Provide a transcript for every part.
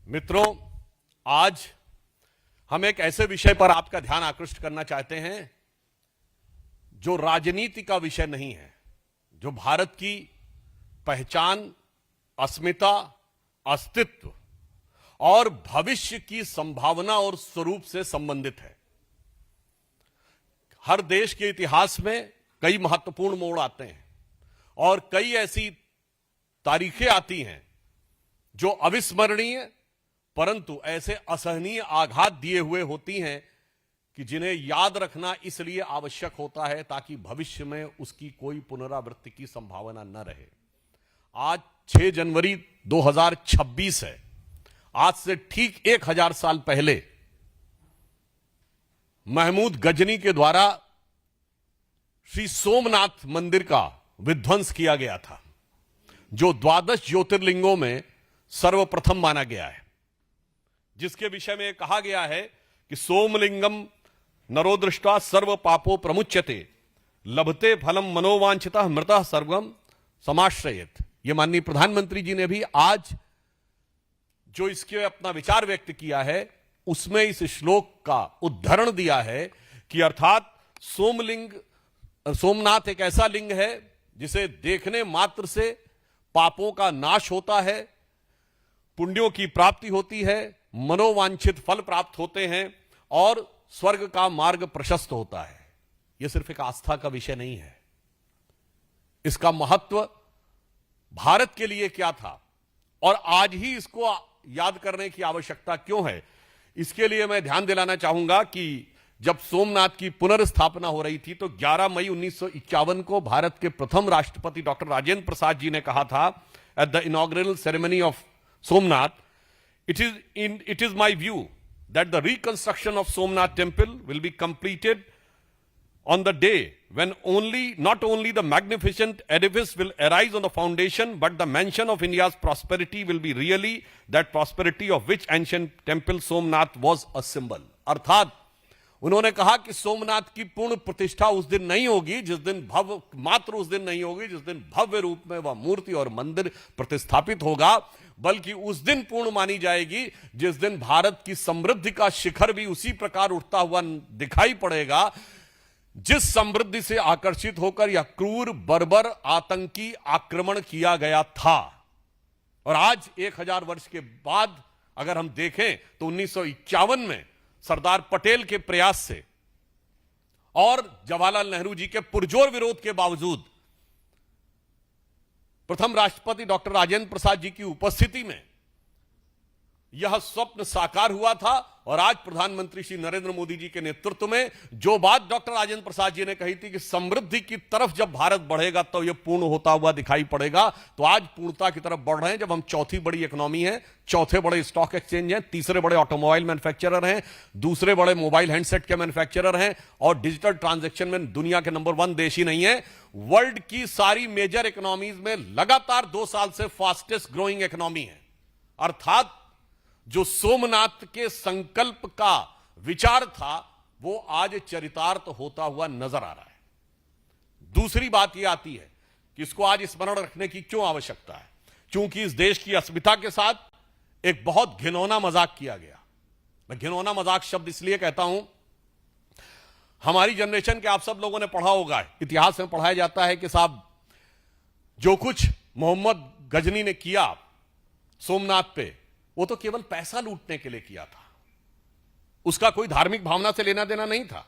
मित्रों, आज हम एक ऐसे विषय पर आपका ध्यान आकृष्ट करना चाहते हैं जो राजनीति का विषय नहीं है, जो भारत की पहचान, अस्मिता, अस्तित्व और भविष्य की संभावना और स्वरूप से संबंधित है। हर देश के इतिहास में कई महत्वपूर्ण मोड़ आते हैं और कई ऐसी तारीखें आती हैं जो अविस्मरणीय परंतु ऐसे असहनीय आघात दिए हुए होती हैं कि जिन्हें याद रखना इसलिए आवश्यक होता है ताकि भविष्य में उसकी कोई पुनरावृत्ति की संभावना न रहे। आज 6 जनवरी 2026 है। आज से ठीक 1000 साल पहले महमूद गजनी के द्वारा श्री सोमनाथ मंदिर का विध्वंस किया गया था, जो 12 ज्योतिर्लिंगों में सर्वप्रथम माना गया है, जिसके विषय में कहा गया है कि सोमलिंगम नरो दृष्ट्वा सर्व पापो प्रमुच्यते लभते फलम मनोवांछितः मृतः सर्वम समाश्रयेत। ये माननीय प्रधानमंत्री जी ने भी आज जो इसके अपना विचार व्यक्त किया है उसमें इस श्लोक का उद्धरण दिया है कि अर्थात सोमनाथ एक ऐसा लिंग है जिसे देखने मात्र से पापों का नाश होता है, पुण्यों की प्राप्ति होती है, मनोवांछित फल प्राप्त होते हैं और स्वर्ग का मार्ग प्रशस्त होता है। यह सिर्फ एक आस्था का विषय नहीं है, इसका महत्व भारत के लिए क्या था और आज ही इसको याद करने की आवश्यकता क्यों है, इसके लिए मैं ध्यान दिलाना चाहूंगा कि जब सोमनाथ की पुनर्स्थापना हो रही थी तो 11 मई 1951 को भारत के प्रथम राष्ट्रपति डॉक्टर राजेंद्र प्रसाद जी ने कहा था at the inaugural ceremony of Somnath, it is my view that the reconstruction of Somnath temple will be completed on the day when not only the magnificent edifice will arise on the foundation, but the mansion of India's prosperity will be really that prosperity of which ancient temple Somnath was a symbol. अर्थात उन्होंने कहा कि सोमनाथ की पूर्ण प्रतिष्ठा उस दिन नहीं होगी जिस दिन उस दिन नहीं होगी जिस दिन भव्य रूप में वह मूर्ति और मंदिर प्रतिष्ठापित होगा, बल्कि उस दिन पूर्ण मानी जाएगी जिस दिन भारत की समृद्धि का शिखर भी उसी प्रकार उठता हुआ दिखाई पड़ेगा जिस समृद्धि से आकर्षित होकर यह क्रूर बर्बर आतंकी आक्रमण किया गया था। और आज 1000 वर्ष के बाद अगर हम देखें तो 1951 में सरदार पटेल के प्रयास से और जवाहरलाल नेहरू जी के पुरजोर विरोध के बावजूद प्रथम राष्ट्रपति डॉक्टर राजेंद्र प्रसाद जी की उपस्थिति में यह स्वप्न साकार हुआ था। और आज प्रधानमंत्री श्री नरेंद्र मोदी जी के नेतृत्व में जो बात डॉक्टर राजेंद्र प्रसाद जी ने कही थी कि समृद्धि की तरफ जब भारत बढ़ेगा तो यह पूर्ण होता हुआ दिखाई पड़ेगा, तो आज पूर्णता की तरफ बढ़ रहे हैं। जब हम चौथी बड़ी इकोनॉमी है, चौथे बड़े स्टॉक एक्सचेंज हैं, तीसरे बड़े ऑटोमोबाइल मैन्युफैक्चरर हैं, दूसरे बड़े मोबाइल हैंडसेट के मैन्युफैक्चरर हैं और डिजिटल ट्रांजैक्शन में दुनिया के नंबर 1 देश ही नहीं है, वर्ल्ड की सारी मेजर इकोनॉमीज में लगातार 2 साल से फास्टेस्ट ग्रोइंग इकोनॉमी है। अर्थात जो सोमनाथ के संकल्प का विचार था वो आज चरितार्थ होता हुआ नजर आ रहा है। दूसरी बात यह आती है कि इसको आज स्मरण रखने की क्यों आवश्यकता है, क्योंकि इस देश की अस्मिता के साथ एक बहुत घिनौना मजाक किया गया। मैं घिनौना मजाक शब्द इसलिए कहता हूं, हमारी जनरेशन के आप सब लोगों ने पढ़ा होगा, इतिहास में पढ़ाया जाता है कि साहब जो कुछ मोहम्मद गजनी ने किया सोमनाथ पे वो तो केवल पैसा लूटने के लिए किया था, उसका कोई धार्मिक भावना से लेना देना नहीं था।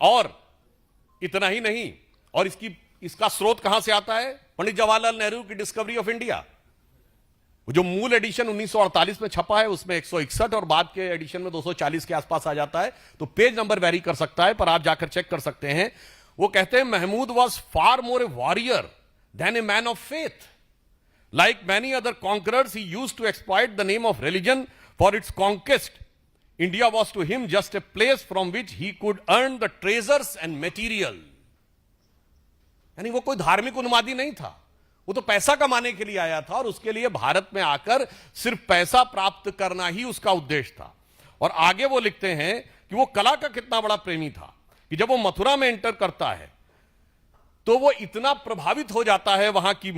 और इतना ही नहीं, और इसका स्रोत कहां से आता है, पंडित जवाहरलाल नेहरू की डिस्कवरी ऑफ इंडिया। जो मूल एडिशन 1948 में छपा है उसमें 161 और बाद के एडिशन में 240 के आसपास आ जाता है, तो पेज नंबर वेरी कर सकता है, पर आप जाकर चेक कर सकते हैं। वो कहते हैं Mahmud was far more a warrior than a man of faith. Like many other conquerors, he used to exploit the name of religion for its conquest. India was to him just a place from which he could earn the treasures and material. यानी वो कोई धार्मिक उन्मादी नहीं था, वो तो पैसा कमाने के लिए आया था और उसके लिए भारत में आकर सिर्फ पैसा प्राप्त करना ही उसका उद्देश्य था। और आगे वो लिखते हैं कि वो कला का कितना बड़ा प्रेमी था कि जब वो मथुरा में एंटर करता है तो वो इतना प्रभावित हो जाता है वहां की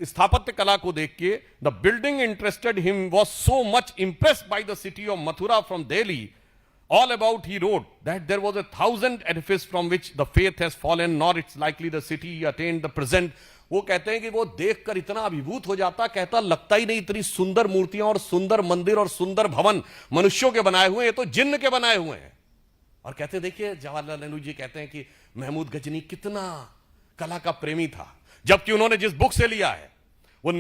स्थापत्य कला को देख के। The building interested him was so much impressed by the city of Mathura from Delhi. All about he wrote that there was 1,000 edifices from which the faith has fallen, nor it's likely the city attained the present. वो कहते हैं कि वो देखकर इतना अभिभूत हो जाता, कहता लगता ही नहीं इतनी सुंदर मूर्तियां और सुंदर मंदिर और सुंदर भवन मनुष्यों के बनाए हुए हैं, तो जिन्न के बनाए हुए हैं। और कहते देखिए जवाहरलाल नेहरू जी कहते हैं कि महमूद गजनी कितना कला का प्रेमी था, जबकि उन्होंने जिस बुक से लिया है वो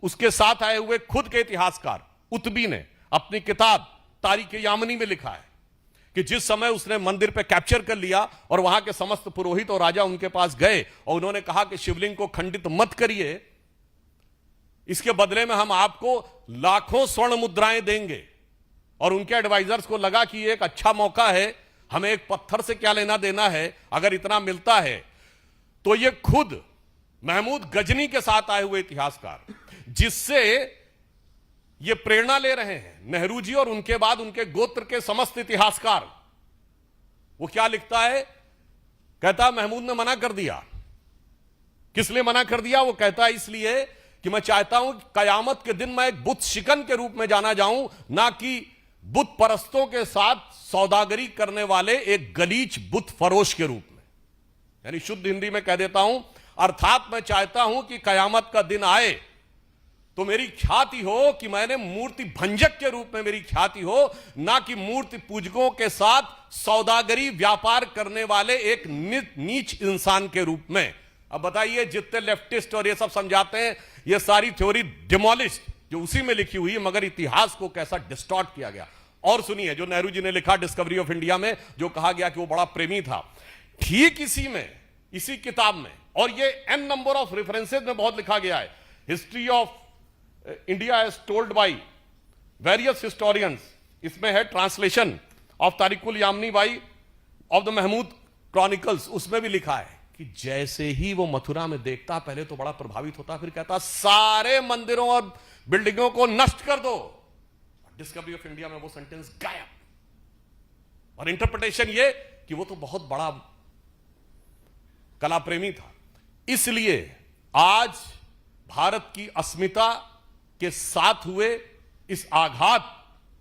उसके साथ आए हुए खुद के इतिहासकार उतबी ने अपनी किताब तारीख यामनी में लिखा है कि जिस समय उसने मंदिर पे कैप्चर कर लिया और वहां के समस्त पुरोहित और राजा उनके पास गए और उन्होंने कहा कि शिवलिंग को खंडित मत करिए, इसके बदले में हम आपको लाखों स्वर्ण मुद्राएं देंगे। और उनके एडवाइजर्स को लगा कि एक अच्छा मौका है, हमें एक पत्थर से क्या लेना देना है, अगर इतना मिलता है। तो ये खुद महमूद गजनी के साथ आए हुए इतिहासकार, जिससे ये प्रेरणा ले रहे हैं नेहरू जी और उनके बाद उनके गोत्र के समस्त इतिहासकार, वो क्या लिखता है, कहता महमूद ने मना कर दिया। किस लिए मना कर दिया? वो कहता है इसलिए कि मैं चाहता हूं कयामत के दिन मैं एक बुत शिकन के रूप में जाना जाऊं, ना कि बुत परस्तों के साथ सौदागरी करने वाले एक गलीच बुत फरोश के रूप में। यानी शुद्ध हिंदी में कह देता हूं, अर्थात मैं चाहता हूं कि कयामत का दिन आए तो मेरी ख्याति हो कि मैंने मूर्ति भंजक के रूप में मेरी ख्याति हो, ना कि मूर्ति पूजकों के साथ सौदागरी व्यापार करने वाले एक नीच इंसान के रूप में। अब बताइए जितने लेफ्टिस्ट और ये सब समझाते हैं, ये सारी थ्योरी डिमोलिश्ड जो उसी में लिखी हुई है, मगर इतिहास को कैसा डिस्टॉर्ट किया गया। और सुनिए जो नेहरू जी ने लिखा डिस्कवरी ऑफ इंडिया में, जो कहा गया कि वो बड़ा प्रेमी था, ठीक इसी में, इसी किताब में, और ये n नंबर ऑफ रेफरेंसेस में बहुत लिखा गया है। History of India as told by various historians, इसमें है translation of Tarikul Yamini by of the Mahmud chronicles, उसमें भी लिखा है कि जैसे ही वो मथुरा में देखता, पहले तो बड़ा प्रभावित होता, फिर कहता सारे मंदिरों और बिल्डिंगों को नष्ट कर दो। डिस्कवरी ऑफ इंडिया में वो सेंटेंस गायब। और इंटरप्रिटेशन ये कि वो तो बहुत बड़ा कला प्रेमी था। इसलिए आज भारत की अस्मिता के साथ हुए इस आघात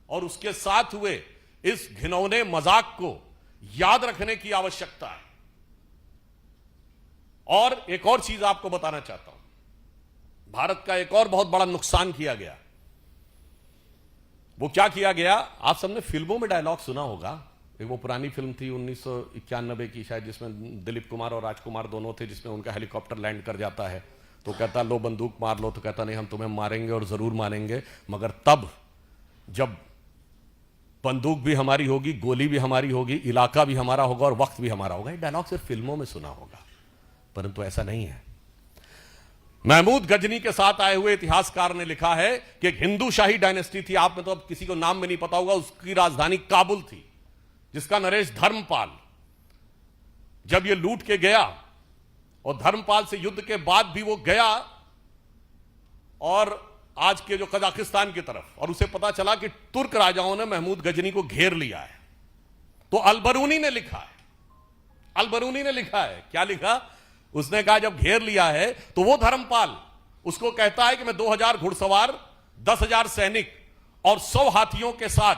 और उसके साथ हुए इस घिनौने मजाक को याद रखने की आवश्यकता है। और एक और चीज आपको बताना चाहता हूं, भारत का एक और बहुत बड़ा नुकसान किया गया। वो क्या किया गया? आप सबने फिल्मों में डायलॉग सुना होगा। एक वो पुरानी फिल्म थी 1991 की शायद, जिसमें दिलीप कुमार और राजकुमार दोनों थे, जिसमें उनका हेलीकॉप्टर लैंड कर जाता है, तो कहता लो बंदूक मार लो, तो कहता नहीं हम तुम्हें मारेंगे और जरूर मारेंगे, मगर तब जब बंदूक भी हमारी होगी, गोली भी हमारी होगी, इलाका भी हमारा होगा और वक्त भी हमारा होगा। ये डायलॉग सिर्फ फिल्मों में सुना होगा, परंतु ऐसा नहीं है। महमूद गजनी के साथ आए हुए इतिहासकार ने लिखा है कि एक हिंदू शाही डायनेस्टी थी, आप में तो अब किसी को नाम में नहीं पता होगा, उसकी राजधानी काबुल थी, जिसका नरेश धर्मपाल जब ये लूट के गया और धर्मपाल से युद्ध के बाद भी वो गया और आज के जो कजाकिस्तान की तरफ, और उसे पता चला कि तुर्क राजाओं ने महमूद गजनी को घेर लिया है। तो अलबरूनी ने लिखा है, अलबरूनी ने लिखा है, क्या लिखा? उसने कहा जब घेर लिया है तो वो धर्मपाल उसको कहता है कि मैं 2000 घुड़सवार, 10,000 सैनिक और 100 हाथियों के साथ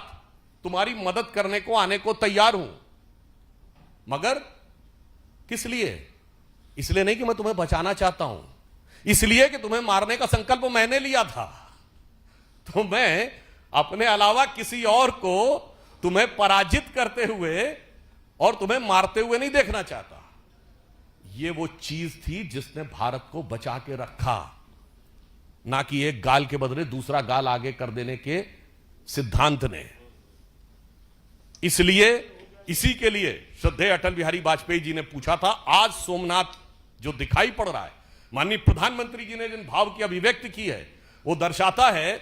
तुम्हारी मदद करने को आने को तैयार हूं, मगर किस लिए? इसलिए नहीं कि मैं तुम्हें बचाना चाहता हूं, इसलिए कि तुम्हें मारने का संकल्प मैंने लिया था, तो मैं अपने अलावा किसी और को तुम्हें पराजित करते हुए और तुम्हें मारते हुए नहीं देखना चाहता। ये वो चीज थी जिसने भारत को बचा के रखा, ना कि एक गाल के बदले दूसरा गाल आगे कर देने के सिद्धांत ने। इसलिए इसी के लिए श्रद्धेय अटल बिहारी वाजपेयी जी ने पूछा था, आज सोमनाथ जो दिखाई पड़ रहा है, माननीय प्रधानमंत्री जी ने जिन भाव की अभिव्यक्ति की है, वो दर्शाता है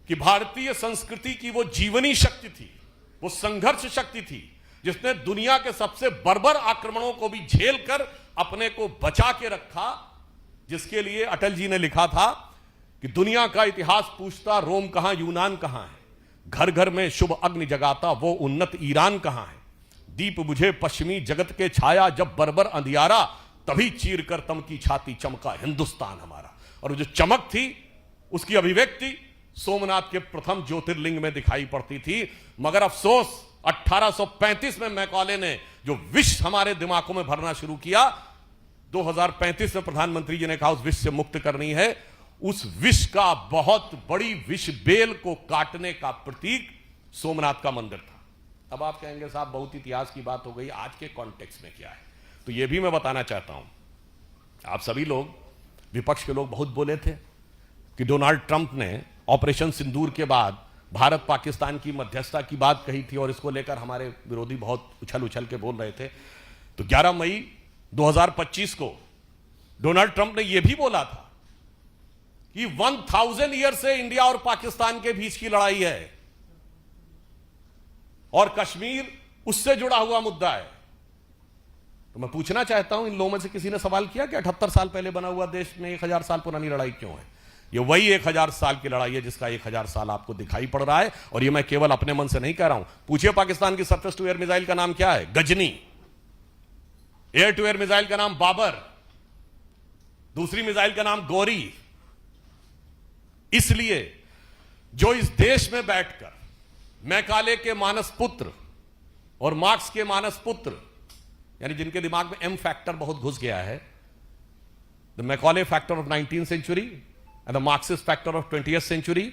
कि भारतीय संस्कृति की वो जीवनी शक्ति थी, वो संघर्ष शक्ति थी, जिसने दुनिया के सबसे बर्बर आक्रमणों को भी झेल कर अपने को बचा के रखा, जिसके लिए अटल जी ने लिखा था कि दुनिया का इतिहास पूछता रोम कहां, यूनान कहां है, घर घर में शुभ अग्नि जगाता वो उन्नत ईरान कहां है, दीप बुझे पश्चिमी जगत के छाया, जब बर्बर अंधियारा, तभी चीर कर तम की छाती चमका हिंदुस्तान हमारा। और जो चमक थी उसकी अभिव्यक्ति सोमनाथ के प्रथम ज्योतिर्लिंग में दिखाई पड़ती थी। मगर अफसोस 1835 में मैकॉले ने जो विष हमारे दिमागों में भरना शुरू किया, 2035 में प्रधानमंत्री जी ने कहा उस विष से मुक्त करनी है। उस विष का बहुत बड़ी विष बेल को काटने का प्रतीक सोमनाथ का मंदिर था। अब आप कहेंगे साहब बहुत इतिहास की बात हो गई, आज के कॉन्टेक्स्ट में क्या है? तो यह भी मैं बताना चाहता हूं। आप सभी लोग, विपक्ष के लोग बहुत बोले थे कि डोनाल्ड ट्रंप ने ऑपरेशन सिंदूर के बाद भारत पाकिस्तान की मध्यस्थता की बात कही थी और इसको लेकर हमारे विरोधी बहुत उछल उछल के बोल रहे थे। तो 11 मई 2025 को डोनाल्ड ट्रंप ने यह भी बोला था कि 1000 ईयर से इंडिया और पाकिस्तान के बीच की लड़ाई है और कश्मीर उससे जुड़ा हुआ मुद्दा है। तो मैं पूछना चाहता हूं, इन लोगों में से किसी ने सवाल किया कि 78 साल पहले बना हुआ देश में 1000 साल पुरानी लड़ाई क्यों है? ये वही 1000 साल की लड़ाई है जिसका 1000 साल आपको दिखाई पड़ रहा है। और ये मैं केवल अपने मन से नहीं कह रहा हूं। पूछिए पाकिस्तान की सरफेस टू एयर मिसाइल का नाम क्या है? Ghazni. Air to air missile का नाम बाबर। दूसरी मिसाइल का नाम गौरी। इसलिए जो इस देश में बैठकर मैकाले के मानस पुत्र और मार्क्स के मानस पुत्र, यानी जिनके दिमाग में एम फैक्टर बहुत घुस गया है, the Macaulay factor of 19th century and the Marxist factor of 20th century,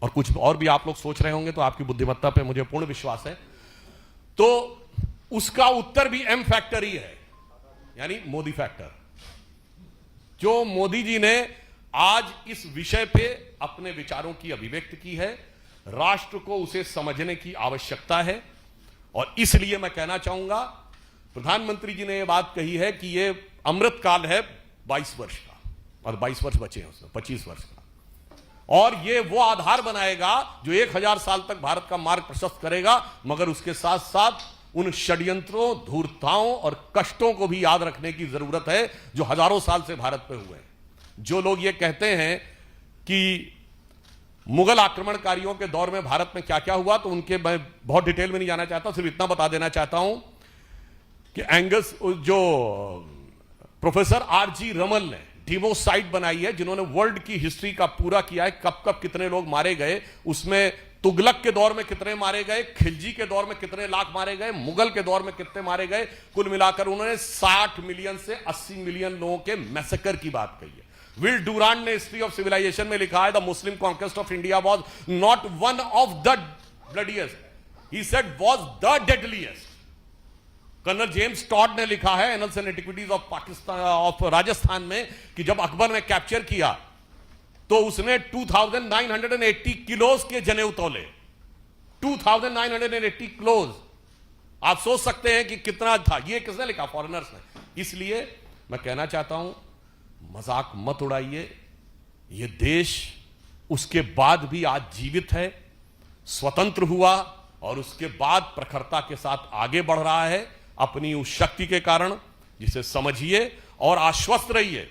और कुछ और भी आप लोग सोच रहे होंगे, तो आपकी बुद्धिमत्ता पे मुझे पूर्ण विश्वास है। तो उसका उत्तर भी एम फैक्टर ही है, यानी मोदी फैक्टर। जो मोदी जी ने आज इस विषय पे अपने विचारों की अभिव्यक्ति की है, राष्ट्र को उसे समझने की आवश्यकता है। और इसलिए मैं कहना चाहूंगा, प्रधानमंत्री जी ने यह बात कही है कि यह अमृत काल है 22 वर्ष का, और 22 वर्ष बचे हैं उसमें, 25 वर्ष का, और यह वो आधार बनाएगा जो 1000 साल तक भारत का मार्ग प्रशस्त करेगा। मगर उसके साथ साथ उन षड्यंत्रों, धूर्तताओं और कष्टों को भी याद रखने की जरूरत है जो हजारों साल से भारत पे हुए हैं। जो लोग ये कहते हैं कि मुगल आक्रमणकारियों के दौर में भारत में क्या क्या हुआ, तो उनके मैं बहुत डिटेल में नहीं जाना चाहता, सिर्फ इतना बता देना चाहता हूं कि एंगस, जो प्रोफेसर आरजी रमल ने डिमोसाइट बनाई है, जिन्होंने वर्ल्ड की हिस्ट्री का पूरा किया है, कब कब कितने लोग मारे गए, उसमें तुगलक के दौर में कितने मारे गए, खिलजी के दौर में कितने लाख मारे गए, मुगल के दौर में कितने मारे गए, कुल मिलाकर उन्होंने 60 मिलियन से 80 मिलियन लोगों के मैसेकर की बात कही है। विल डूरांड ने हिस्ट्री ऑफ सिविलाइजेशन में लिखा है, the Muslim conquest of India was not one of the bloodiest, he said was the deadliest. Colonel James Tod ने लिखा है annals and antiquities of Pakistan of Rajasthan में कि जब अकबर ने कैप्चर किया तो उसने 2980 किलोज के जनेऊ तौले, 2980 किलोज। आप सोच सकते हैं कि कितना था। ये किसने लिखा? फॉरेनर्स ने। इसलिए मैं कहना चाहता हूं, मजाक मत उड़ाइए। यह देश उसके बाद भी आज जीवित है, स्वतंत्र हुआ और उसके बाद प्रखरता के साथ आगे बढ़ रहा है अपनी उस शक्ति के कारण, जिसे समझिए और आश्वस्त रहिए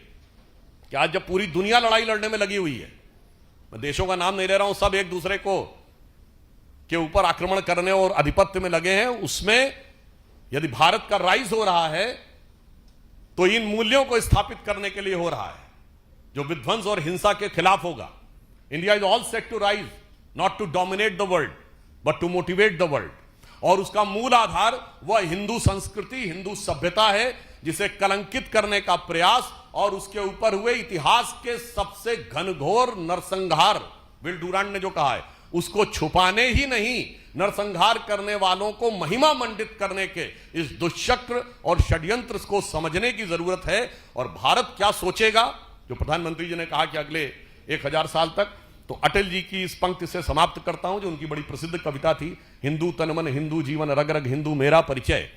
कि आज जब पूरी दुनिया लड़ाई लड़ने में लगी हुई है, मैं देशों का नाम नहीं ले रहा हूं, सब एक दूसरे को के ऊपर आक्रमण करने और आधिपत्य में लगे हैं, उसमें यदि भारत का राइज हो रहा है तो इन मूल्यों को स्थापित करने के लिए हो रहा है, जो विध्वंस और हिंसा के खिलाफ होगा। India is all set to rise, not to dominate the world but to motivate the world. और उसका मूल आधार वह हिंदू संस्कृति, हिंदू सभ्यता है, जिसे कलंकित करने का प्रयास और उसके ऊपर हुए इतिहास के सबसे घनघोर नरसंहार, विल डूरांड ने जो कहा है, उसको छुपाने ही नहीं, नरसंहार करने वालों को महिमा मंडित करने के इस दुष्चक्र और षड्यंत्र को समझने की जरूरत है। और भारत क्या सोचेगा, जो प्रधानमंत्री जी ने कहा कि अगले 1000 साल तक, तो अटल जी की इस पंक्ति से समाप्त करता हूं, जो उनकी बड़ी प्रसिद्ध कविता थी, हिंदू तन मन हिंदू जीवन, रग रग हिंदू मेरा परिचय।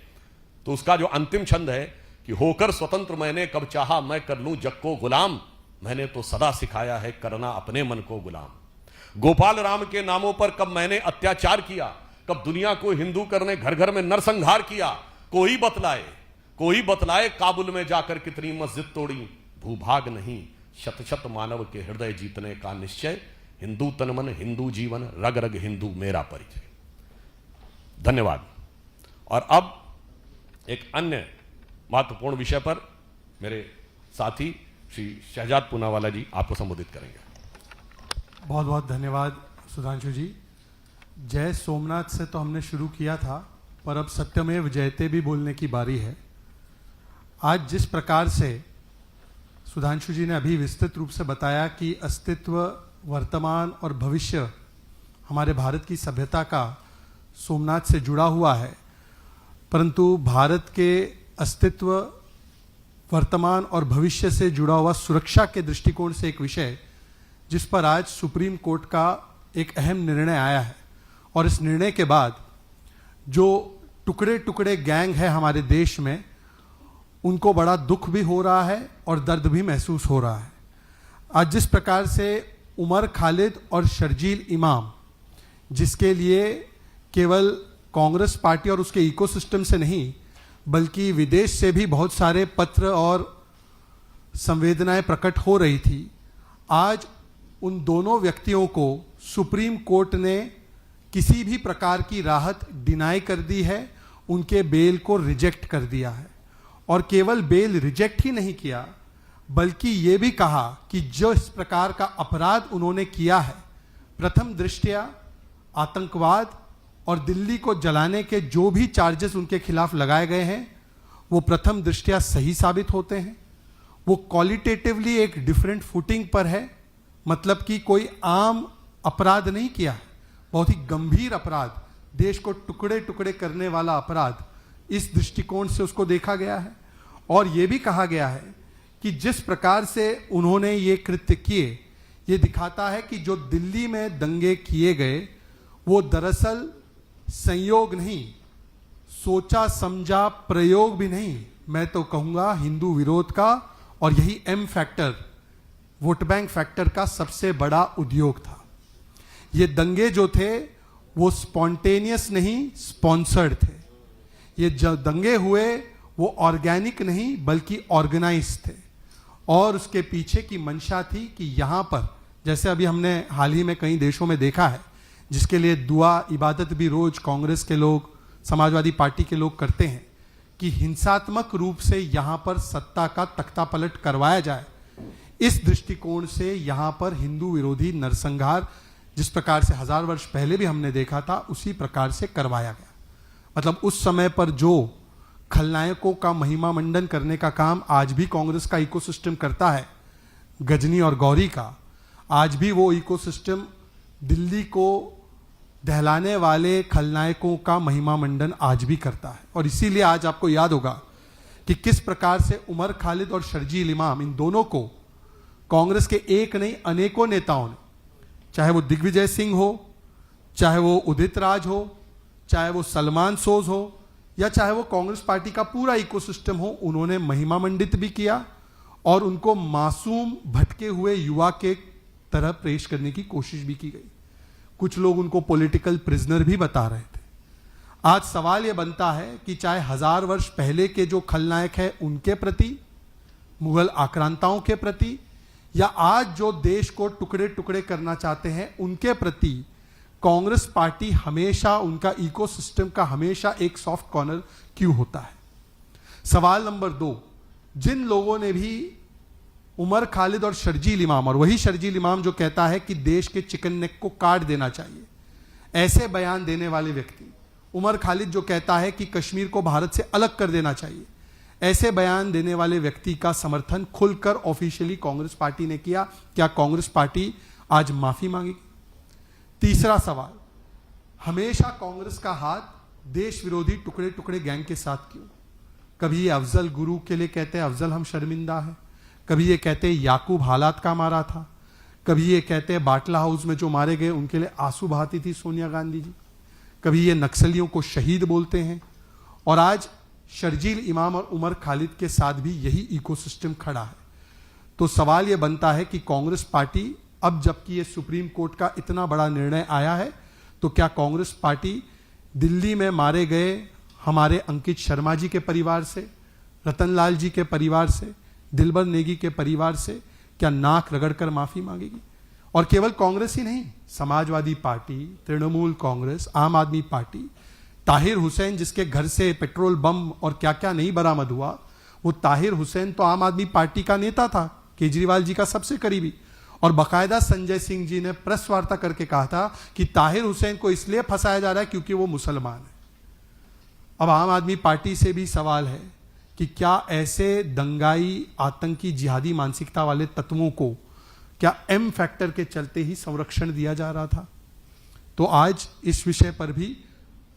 तो उसका जो अंतिम छंद है कि होकर स्वतंत्र मैंने कब चाहा मैं कर लूं जग को गुलाम, मैंने तो सदा सिखाया है करना अपने मन को गुलाम। गोपाल राम के नामों पर कब मैंने अत्याचार किया, कब दुनिया को हिंदू करने घर घर में नरसंहार किया, कोई बतलाए काबुल में जाकर कितनी मस्जिद तोड़ी, भूभाग नहीं शत शत मानव के हृदय जीतने का निश्चय, हिंदू तन मन हिंदू जीवन, रग रग हिंदू मेरा परिचय। धन्यवाद। और अब एक अन्य महत्वपूर्ण विषय पर मेरे साथी श्री शहजाद पूनावाला जी आपको संबोधित करेंगे। बहुत बहुत धन्यवाद सुधांशु जी। जय सोमनाथ से तो हमने शुरू किया था, पर अब सत्यमेव जयते भी बोलने की बारी है। आज जिस प्रकार से सुधांशु जी ने अभी विस्तृत रूप से बताया कि अस्तित्व, वर्तमान और भविष्य हमारे भारत की सभ्यता का सोमनाथ से जुड़ा हुआ है, परंतु भारत के अस्तित्व, वर्तमान और भविष्य से जुड़ा हुआ सुरक्षा के दृष्टिकोण से एक विषय जिस पर आज सुप्रीम कोर्ट का एक अहम निर्णय आया है, और इस निर्णय के बाद जो टुकड़े टुकड़े गैंग है हमारे देश में, उनको बड़ा दुख भी हो रहा है और दर्द भी महसूस हो रहा है। आज जिस प्रकार से उमर खालिद और शर्जील इमाम, जिसके लिए केवल कांग्रेस पार्टी और उसके इकोसिस्टम से नहीं बल्कि विदेश से भी बहुत सारे पत्र और संवेदनाएं प्रकट हो रही थी, आज उन दोनों व्यक्तियों को सुप्रीम कोर्ट ने किसी भी प्रकार की राहत डिनाई कर दी है, उनके बेल को रिजेक्ट कर दिया है। और केवल बेल रिजेक्ट ही नहीं किया बल्कि ये भी कहा कि जो इस प्रकार का अपराध उन्होंने किया है, प्रथम दृष्टया आतंकवाद और दिल्ली को जलाने के जो भी चार्जेस उनके खिलाफ लगाए गए हैं वो प्रथम दृष्टया सही साबित होते हैं। वो क्वालिटेटिवली एक डिफरेंट फुटिंग पर है, मतलब कि कोई आम अपराध नहीं किया है, बहुत ही गंभीर अपराध, देश को टुकड़े टुकड़े करने वाला अपराध, इस दृष्टिकोण से उसको देखा गया है। और यह भी कहा गया है कि जिस प्रकार से उन्होंने ये कृत्य किए, ये दिखाता है कि जो दिल्ली में दंगे किए गए वो दरअसल संयोग नहीं, सोचा समझा प्रयोग भी नहीं, मैं तो कहूंगा हिंदू विरोध का और यही M factor, vote bank factor का सबसे बड़ा उद्योग था। ये दंगे जो थे वो स्पॉन्टेनियस नहीं, स्पॉन्सर्ड थे। ये जो दंगे हुए वो ऑर्गेनिक नहीं बल्कि ऑर्गेनाइज थे, और उसके पीछे की मंशा थी कि यहां पर, जैसे अभी हमने हाल ही में कई देशों में देखा है, जिसके लिए दुआ इबादत भी रोज कांग्रेस के लोग, समाजवादी पार्टी के लोग करते हैं, कि हिंसात्मक रूप से यहां पर सत्ता का तख्ता पलट करवाया जाए। इस दृष्टिकोण से यहां पर हिंदू विरोधी नरसंहार जिस प्रकार से 1000 वर्ष पहले भी हमने देखा था, उसी प्रकार से करवाया गया। मतलब उस समय पर जो खलनायकों का महिमा मंडन करने का काम आज भी कांग्रेस का इकोसिस्टम करता है, गजनी और गौरी का, आज भी वो इकोसिस्टम दिल्ली को दहलाने वाले खलनायकों का महिमा मंडन आज भी करता है। और इसीलिए आज आपको याद होगा कि किस प्रकार से उमर खालिद और शर्जील इमाम, इन दोनों को कांग्रेस के एक नहीं अनेकों नेताओं ने, चाहे वो दिग्विजय सिंह हो, चाहे वो उदित राज हो, चाहे वो सलमान सोज हो, या चाहे वो कांग्रेस पार्टी का पूरा इकोसिस्टम हो, उन्होंने महिमा मंडित भी किया और उनको मासूम भटके हुए युवा के तरह पेश करने की कोशिश भी की गई। कुछ लोग उनको पॉलिटिकल प्रिजनर भी बता रहे थे। आज सवाल यह बनता है कि चाहे 1000 वर्ष पहले के जो खलनायक है उनके प्रति, मुगल आक्रांताओं के प्रति, या आज जो देश को टुकड़े टुकड़े करना चाहते हैं उनके प्रति, कांग्रेस पार्टी हमेशा, उनका इकोसिस्टम का हमेशा एक सॉफ्ट कॉर्नर क्यों होता है। सवाल नंबर 2, जिन लोगों ने भी उमर खालिद और शर्जील इमाम, और वही शर्जील इमाम जो कहता है कि देश के चिकन नेक को काट देना चाहिए, ऐसे बयान देने वाले व्यक्ति, उमर खालिद जो कहता है कि कश्मीर को भारत से अलग कर देना चाहिए, ऐसे बयान देने वाले व्यक्ति का समर्थन खुलकर ऑफिशियली कांग्रेस पार्टी ने किया। क्या कांग्रेस पार्टी आज माफी मांगेगी? तीसरा सवाल, हमेशा कांग्रेस का हाथ देश विरोधी टुकड़े टुकड़े गैंग के साथ क्यों? कभी ये अफजल गुरु के लिए कहते हैं अफजल हम शर्मिंदा है, कभी ये कहते हैं याकूब हालात का मारा था, कभी ये कहते हैं बाटला हाउस में जो मारे गए उनके लिए आंसू बहाती थी सोनिया गांधी जी, कभी ये नक्सलियों को शहीद बोलते हैं, और आज शर्जील इमाम और उमर खालिद के साथ भी यही इकोसिस्टम खड़ा है। तो सवाल यह बनता है कि कांग्रेस पार्टी, अब जबकि ये सुप्रीम कोर्ट का इतना बड़ा निर्णय आया है, तो क्या कांग्रेस पार्टी दिल्ली में मारे गए हमारे अंकित शर्मा जी के परिवार से, रतनलाल जी के परिवार से, दिलबर नेगी के परिवार से क्या नाक रगड़कर माफी मांगेगी? और केवल कांग्रेस ही नहीं, समाजवादी पार्टी, तृणमूल कांग्रेस, आम आदमी पार्टी, ताहिर हुसैन जिसके घर से पेट्रोल बम और क्या क्या नहीं बरामद हुआ, वो ताहिर हुसैन तो आम आदमी पार्टी का नेता था, केजरीवाल जी का सबसे करीबी, और बाकायदा संजय सिंह जी ने प्रेस वार्ता करके कहा था कि ताहिर हुसैन को इसलिए फंसाया जा रहा है क्योंकि वो मुसलमान है। अब आम आदमी पार्टी से भी सवाल है कि क्या ऐसे दंगाई, आतंकी, जिहादी मानसिकता वाले तत्वों को क्या एम फैक्टर के चलते ही संरक्षण दिया जा रहा था? तो आज इस विषय पर भी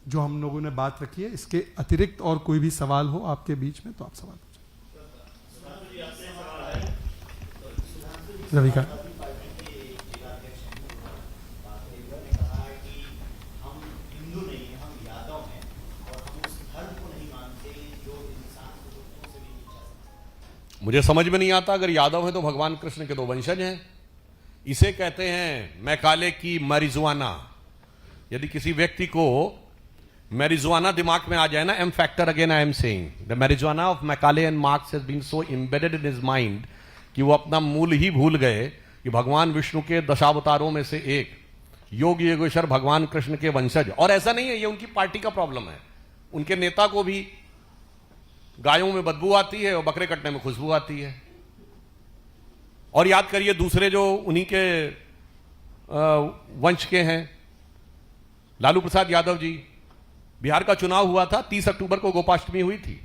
जो हम लोगों ने बात रखी है, इसके अतिरिक्त और कोई भी सवाल हो आपके बीच में तो आप सवाल पूछें। रवि का मुझे समझ में नहीं आता, अगर यादव है तो भगवान कृष्ण के दो वंशज हैं। इसे कहते हैं मैकाले की मैरिजुआना। यदि किसी व्यक्ति को मैरिजुआना दिमाग में आ जाए ना, M factor, again I am saying the marijuana of Macaulay and Marx has been so embedded in his mind कि वो अपना मूल ही भूल गए कि भगवान विष्णु के दशावतारों में से एक योग योगेश्वर भगवान कृष्ण के वंशज। और ऐसा नहीं है, ये उनकी पार्टी का प्रॉब्लम है। उनके नेता को भी गायों में बदबू आती है और बकरे कटने में खुशबू आती है। और याद करिए दूसरे जो उन्हीं के वंश के हैं, लालू प्रसाद यादव जी, बिहार का चुनाव हुआ था, 30 अक्टूबर को गोपाष्टमी हुई थी।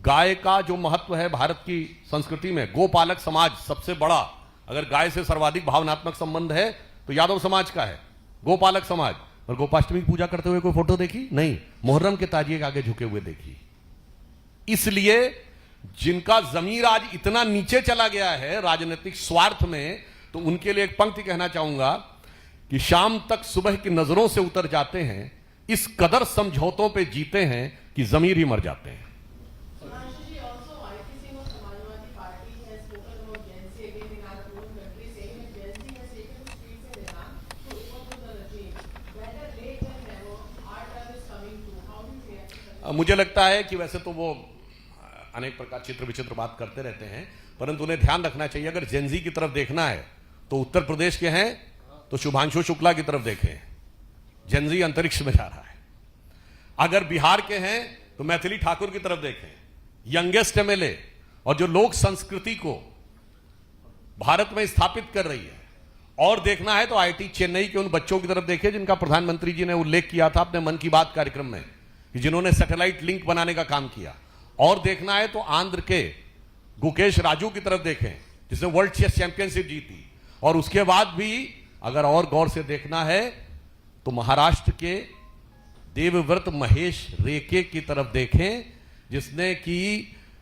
गाय का जो महत्व है भारत की संस्कृति में, गोपालक समाज सबसे बड़ा, अगर गाय से सर्वाधिक भावनात्मक संबंध है तो यादव समाज का है, गोपालक समाज। और गोपाष्टमी की पूजा करते हुए कोई फोटो देखी? नहीं। मुहर्रम के ताजिए के आगे झुके हुए देखी। इसलिए जिनका जमीर आज इतना नीचे चला गया है राजनीतिक स्वार्थ में, तो उनके लिए एक पंक्ति कहना चाहूंगा कि शाम तक सुबह की नजरों से उतर जाते हैं, इस कदर समझौतों पे जीते हैं कि जमीर ही मर जाते हैं। मुझे लगता है कि वैसे तो वो अनेक प्रकार चित्र विचित्र बात करते रहते हैं, परंतु उन्हें ध्यान रखना चाहिए, अगर जेनजी की तरफ देखना है तो उत्तर प्रदेश के हैं तो शुभांशु शुक्ला की तरफ देखें, जेनजी अंतरिक्ष में जा रहा है। अगर बिहार के हैं तो मैथिली ठाकुर की तरफ देखें, यंगेस्ट एमएलए और जो लोक संस्कृति को भारत में स्थापित कर रही है। और देखना है तो आईआईटी चेन्नई के उन बच्चों की तरफ देखें जिनका प्रधानमंत्री जी ने उल्लेख किया था अपने मन की बात कार्यक्रम में, कि जिन्होंने सैटेलाइट लिंक बनाने का काम किया। और देखना है तो आंध्र के गुकेश राजू की तरफ देखें जिसने वर्ल्ड चेस चैंपियनशिप जीती। और उसके बाद भी अगर और गौर से देखना है तो महाराष्ट्र के देवव्रत महेश रेके की तरफ देखें, जिसने कि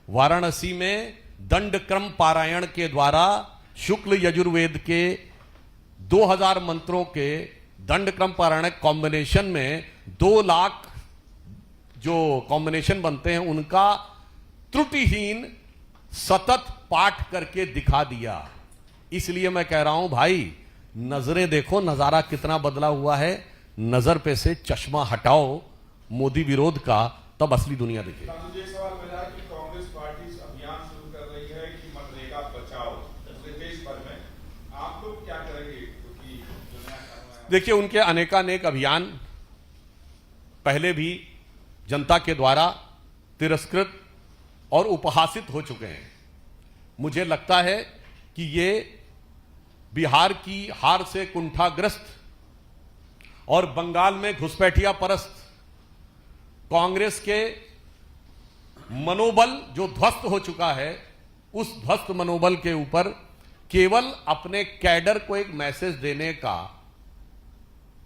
वाराणसी में दंडक्रम पारायण के द्वारा शुक्ल यजुर्वेद के 2000 मंत्रों के दंडक्रम पारायण कॉम्बिनेशन में 2 लाख जो कॉम्बिनेशन बनते हैं उनका त्रुटिहीन सतत पाठ करके दिखा दिया। इसलिए मैं कह रहा हूं भाई, नजरें देखो, नजारा कितना बदला हुआ है। नजर पे से चश्मा हटाओ मोदी विरोध का, तब असली दुनिया दिखेगी। मुझे सवाल मिला कि कांग्रेस पार्टी अभियान शुरू कर रही है कि मनरेगा बचाओ पूरे देश भर में, आप लोग क्या करेंगे? क्योंकि देखिए, उनके अनेकानेक अभियान पहले भी जनता के द्वारा तिरस्कृत और उपहासित हो चुके हैं। मुझे लगता है कि ये बिहार की हार से कुंठाग्रस्त और बंगाल में घुसपैठिया परस्त कांग्रेस के मनोबल जो ध्वस्त हो चुका है, उस ध्वस्त मनोबल के ऊपर केवल अपने कैडर को एक मैसेज देने का,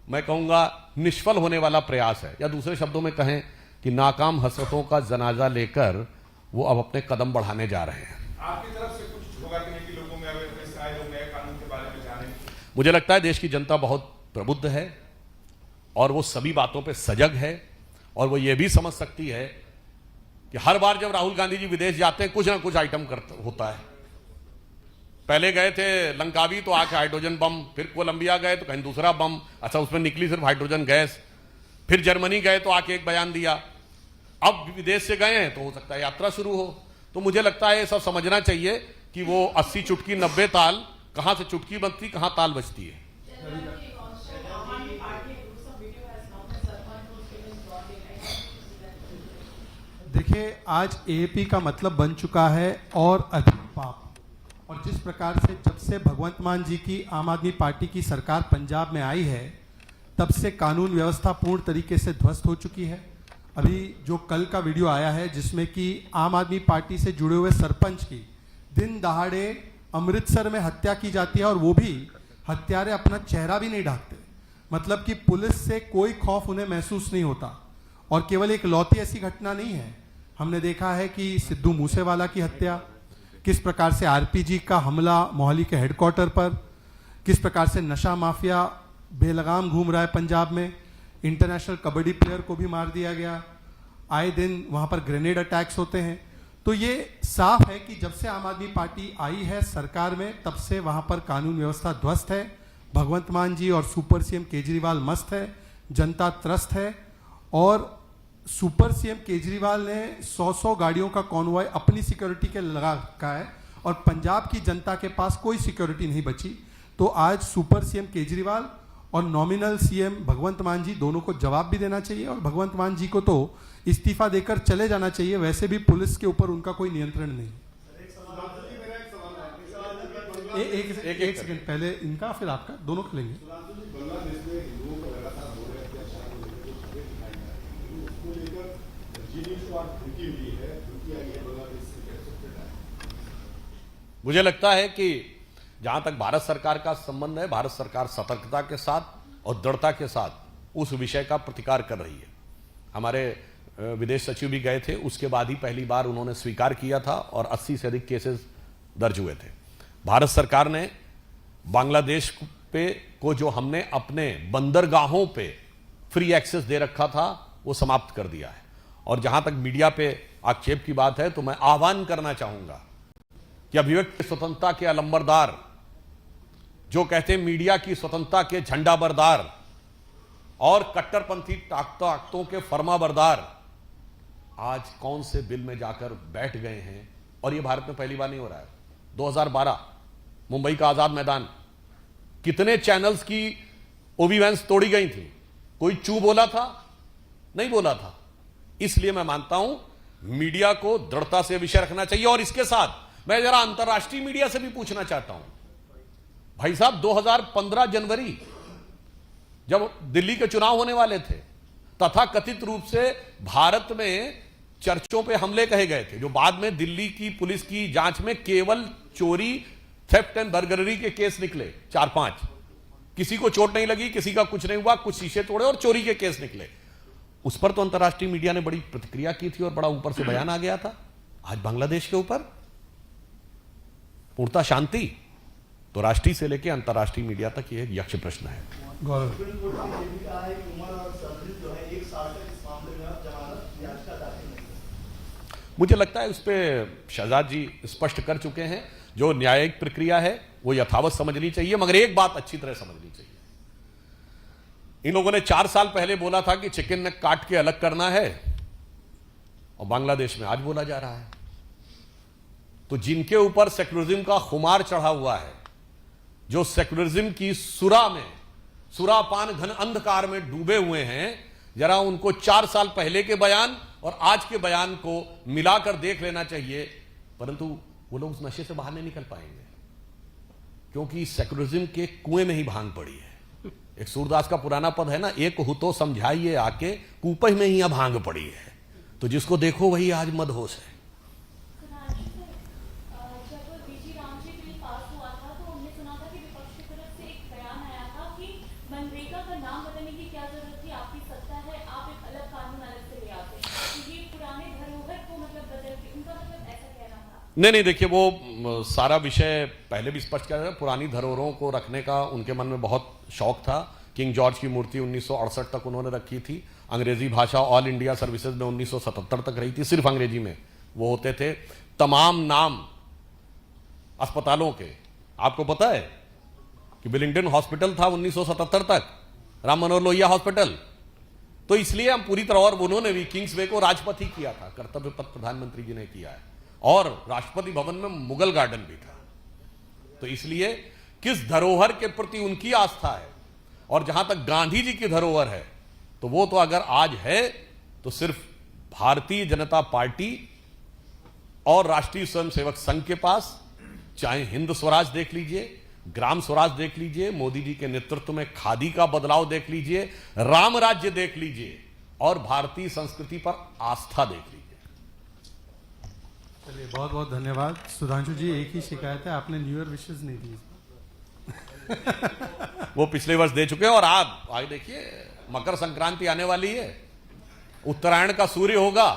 मैं कहूंगा, निष्फल होने वाला प्रयास है। या दूसरे शब्दों में कहें कि नाकाम हसरतों का जनाजा लेकर वो अब अपने कदम बढ़ाने जा रहे हैं। आपकी तरफ से कुछ होगा कि नहीं कि लोगों में अवेयरनेस आए, लोग नए कानून के बारे में जाने? मुझे लगता है देश की जनता बहुत प्रबुद्ध है और वो सभी बातों पे सजग है, और वो ये भी समझ सकती है कि हर बार जब राहुल गांधी जी विदेश जाते हैं कुछ ना कुछ आइटम होता है। पहले गए थे लंकावी तो आके हाइड्रोजन बम, फिर कोलंबिया गए तो कहीं दूसरा बम, अच्छा उसमें निकली सिर्फ हाइड्रोजन गैस, फिर जर्मनी गए तो आके एक बयान दिया, अब विदेश से गए हैं तो हो सकता है यात्रा शुरू हो। तो मुझे लगता है ये सब समझना चाहिए कि वो 80 चुटकी 90 ताल, कहां से चुटकी बनती, कहां ताल बजती है। देखिए, आज एएपी का मतलब बन चुका है और अधिक पाप। और जिस प्रकार से जब से भगवंत मान जी की आम आदमी पार्टी की सरकार पंजाब में आई है, तब से कानून व्यवस्था पूर्ण तरीके से ध्वस्त हो चुकी है। अभी जो कल का वीडियो आया है जिसमें कि आम आदमी पार्टी से जुड़े हुए सरपंच की दिन दहाड़े अमृतसर में हत्या की जाती है, और वो भी हत्यारे अपना चेहरा भी नहीं ढाकते। मतलब कि पुलिस से कोई खौफ उन्हें महसूस नहीं होता। और केवल एक लौती ऐसी घटना नहीं है, हमने देखा है कि सिद्धू मूसेवाला की हत्या, किस प्रकार से आरपीजी का हमला मोहाली के हेडक्वार्टर पर, किस प्रकार से नशा माफिया बेलगाम घूम रहा है पंजाब में, इंटरनेशनल कबड्डी प्लेयर को भी मार दिया गया, आए दिन वहां पर ग्रेनेड अटैक्स होते हैं। तो ये साफ है कि जब से आम आदमी पार्टी आई है सरकार में, तब से वहां पर कानून व्यवस्था ध्वस्त है। भगवंत मान जी और सुपर सीएम केजरीवाल मस्त है, जनता त्रस्त है। और सुपर सीएम केजरीवाल ने 100 गाड़ियों का कॉन्वॉय अपनी सिक्योरिटी के लगा रखा है, और पंजाब की जनता के पास कोई सिक्योरिटी नहीं बची। तो आज सुपर सीएम केजरीवाल और नॉमिनल सीएम भगवंत मान जी दोनों को जवाब भी देना चाहिए, और भगवंत मान जी को तो इस्तीफा देकर चले जाना चाहिए। वैसे भी पुलिस के ऊपर उनका कोई नियंत्रण नहीं। एक सेकंड, पहले इनका फिर आपका, दोनों खेलेंगे। मुझे लगता है कि जहां तक भारत सरकार का संबंध है, भारत सरकार सतर्कता के साथ और दृढ़ता के साथ उस विषय का प्रतिकार कर रही है। हमारे विदेश सचिव भी गए थे, उसके बाद ही पहली बार उन्होंने स्वीकार किया था, और 80 से अधिक केसेस दर्ज हुए थे। भारत सरकार ने बांग्लादेश पे को जो हमने अपने बंदरगाहों पे फ्री एक्सेस दे रखा था, वो समाप्त कर दिया है। और जहां तक मीडिया पे आक्षेप की बात है, तो मैं आह्वान करना चाहूंगा कि अभिव्यक्ति स्वतंत्रता के अलंबरदार, जो कहते हैं मीडिया की स्वतंत्रता के झंडा बरदार और कट्टरपंथी ताकतों के फरमाबरदार, आज कौन से बिल में जाकर बैठ गए हैं। और यह भारत में पहली बार नहीं हो रहा है। 2012 मुंबई का आजाद मैदान, कितने चैनल्स की ओवी वैन्स तोड़ी गई थी, कोई चू बोला था? नहीं बोला था। इसलिए मैं मानता हूं मीडिया को दृढ़ता से विषय रखना चाहिए। और इसके साथ मैं जरा अंतर्राष्ट्रीय मीडिया से भी पूछना चाहता हूं, भाई साहब 2015 जनवरी जब दिल्ली के चुनाव होने वाले थे, तथा कथित रूप से भारत में चर्चों पे हमले कहे गए थे, जो बाद में दिल्ली की पुलिस की जांच में केवल चोरी, थेफ्ट एंड बर्गलरी के केस निकले 4-5। किसी को चोट नहीं लगी, किसी का कुछ नहीं हुआ, कुछ शीशे तोड़े और चोरी के केस निकले। उस पर तो अंतर्राष्ट्रीय मीडिया ने बड़ी प्रतिक्रिया की थी और बड़ा ऊपर से बयान आ गया था। आज बांग्लादेश के ऊपर पूर्णतः शांति। तो राष्ट्रीय से लेकर अंतर्राष्ट्रीय मीडिया तक यह यक्ष प्रश्न है। गौरव, मुझे लगता है उस पर शहजाद जी स्पष्ट कर चुके हैं। जो न्यायिक प्रक्रिया है वो यथावत समझनी चाहिए, मगर एक बात अच्छी तरह समझनी चाहिए। इन लोगों ने 4 साल पहले बोला था कि चिकन नेक काट के अलग करना है, और बांग्लादेश में आज बोला जा रहा है। तो जिनके ऊपर सेक्युलरिज्म का खुमार चढ़ा हुआ है, जो सेक्युलरिज्म की सुरा में, सुरापान घन अंधकार में डूबे हुए हैं, जरा उनको 4 साल पहले के बयान और आज के बयान को मिलाकर देख लेना चाहिए। परंतु वो लोग उस नशे से बाहर नहीं निकल पाएंगे, क्योंकि सेक्युलरिज्म के कुएं में ही भांग पड़ी है। एक सूरदास का पुराना पद है ना, एक हो तो समझाइए आके, कूपे में ही भांग पड़ी है। तो जिसको देखो वही आज मदहोश है। नहीं, देखिए वो सारा विषय पहले भी स्पष्ट किया गया। पुरानी धरोहरों को रखने का उनके मन में बहुत शौक था। किंग जॉर्ज की मूर्ति 1968 तक उन्होंने रखी थी। अंग्रेजी भाषा ऑल इंडिया सर्विसेज में 1977 तक रही थी, सिर्फ अंग्रेजी में वो होते थे। तमाम नाम अस्पतालों के, आपको पता है कि विलिंगडन हॉस्पिटल था 1977 तक, राम मनोहर लोहिया हॉस्पिटल। तो इसलिए हम पूरी तरह, और उन्होंने भी किंग्सवे को राजपथ ही किया था, कर्तव्य पथ प्रधानमंत्री जी ने किया है, और राष्ट्रपति भवन में मुगल गार्डन भी था। तो इसलिए किस धरोहर के प्रति उनकी आस्था है, और जहां तक गांधी जी की धरोहर है, तो वो तो अगर आज है तो सिर्फ भारतीय जनता पार्टी और राष्ट्रीय स्वयंसेवक संघ के पास, चाहे हिंद स्वराज देख लीजिए, ग्राम स्वराज देख लीजिए, मोदी जी के नेतृत्व में खादी का बदलाव देख लीजिए, राम राज्य देख लीजिए और भारतीय संस्कृति पर आस्था देख लीजिए। चलिए, बहुत बहुत धन्यवाद। सुधांशु जी, एक ही शिकायत है, आपने न्यू ईयर विशेष नहीं दी। वो पिछले वर्ष दे चुके हैं और आप आगे देखिए, मकर संक्रांति आने वाली है, उत्तरायण का सूर्य होगा,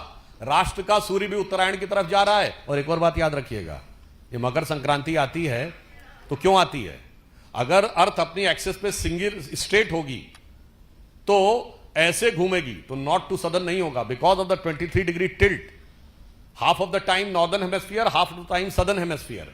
राष्ट्र का सूर्य भी उत्तरायण की तरफ जा रहा है। और एक और बात याद रखिएगा, ये मकर संक्रांति आती है तो क्यों आती है? अगर अर्थ अपनी एक्सिस पे सिंगल स्ट्रेट होगी तो ऐसे घूमेगी तो नॉर्थ टू सदर्न नहीं होगा, because of the 23 degree tilt, half of the time northern hemisphere, half of the time southern hemisphere,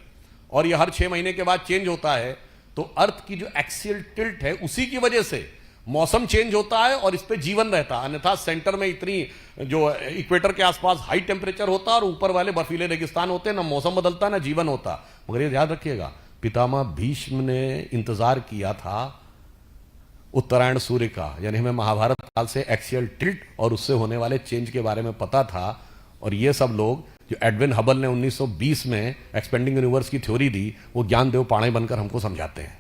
और ये हर 6 महीने के बाद चेंज होता है। तो अर्थ की जो एक्सियल टिल्ट है उसी की वजह से मौसम चेंज होता है और इस पे जीवन रहता है। अन्यथा सेंटर में इतनी जो इक्वेटर के आसपास हाई टेम्परेचर होता और ऊपर वाले बर्फीले रेगिस्तान होते, ना मौसम बदलता ना जीवन होता। मगर ये याद रखिएगा, पितामह भीष्म ने इंतजार किया था उत्तरायण सूर्य का, यानी हमें महाभारत काल से एक्सियल टिल्ट और उससे होने वाले चेंज के बारे में पता था। और ये सब लोग जो एडविन हबल ने 1920 में एक्सपेंडिंग यूनिवर्स की थ्योरी दी, वो ज्ञानदेव पाणे बनकर हमको समझाते हैं।